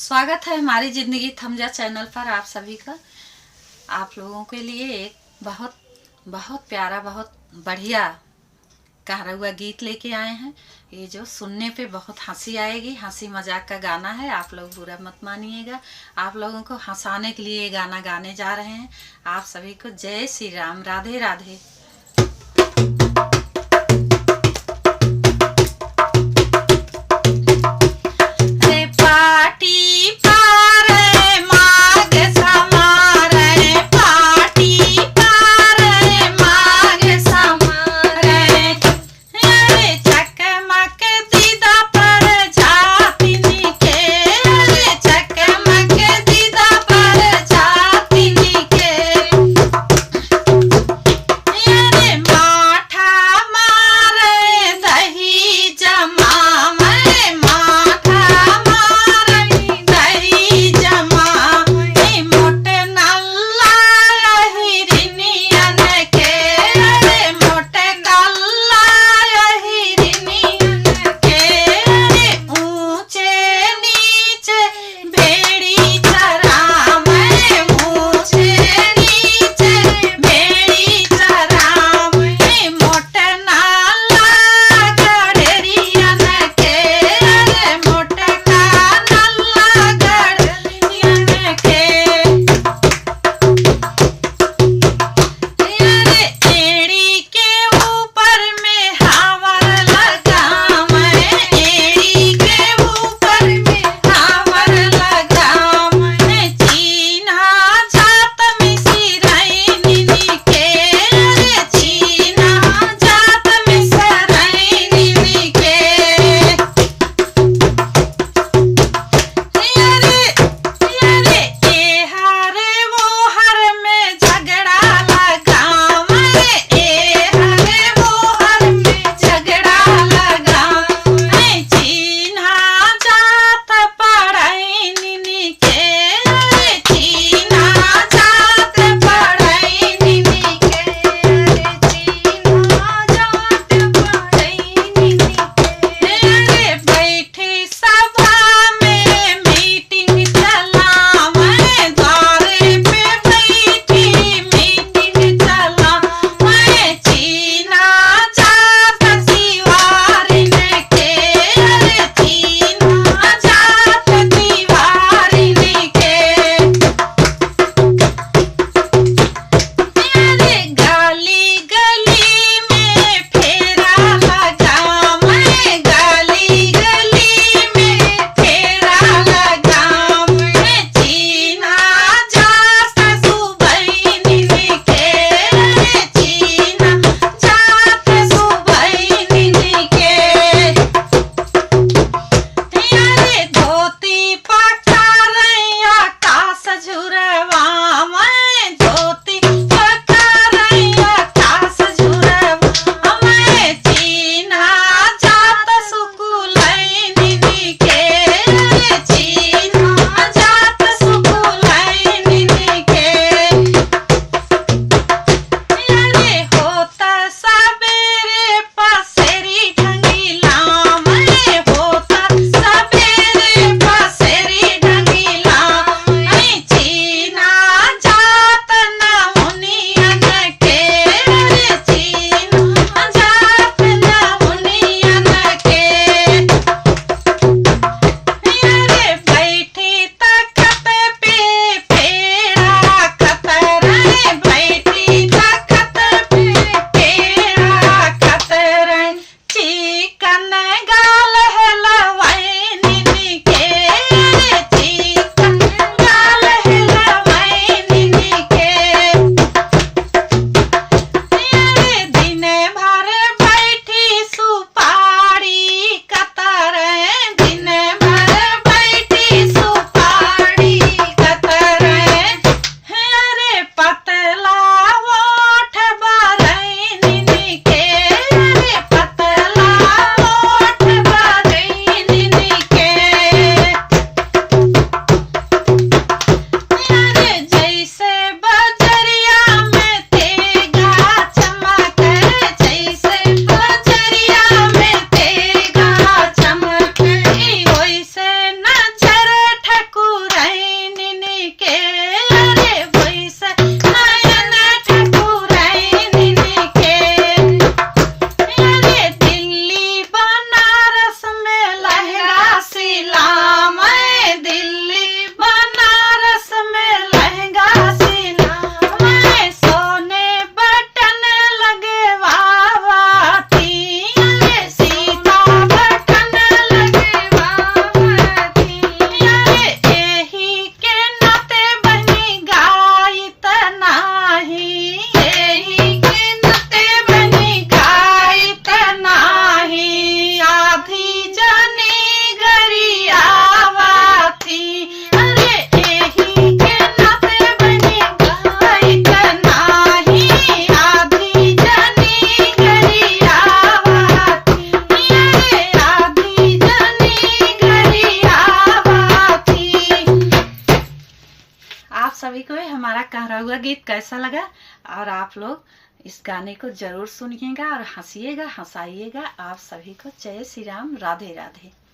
स्वागत है हमारी ज़िंदगी थम जा चैनल पर आप सभी का। आप लोगों के लिए एक बहुत बहुत प्यारा, बहुत बढ़िया कहरुआ गीत लेके आए हैं। ये जो सुनने पे बहुत हंसी आएगी, हंसी मजाक का गाना है, आप लोग बुरा मत मानिएगा। आप लोगों को हंसाने के लिए ये गाना गाने जा रहे हैं। आप सभी को जय श्री राम, राधे राधे। सभी को हमारा कहरहुआ गीत कैसा लगा, और आप लोग इस गाने को जरूर सुनिएगा और हंसिएगा, हंसाइएगा। आप सभी को जय श्री राम, राधे राधे।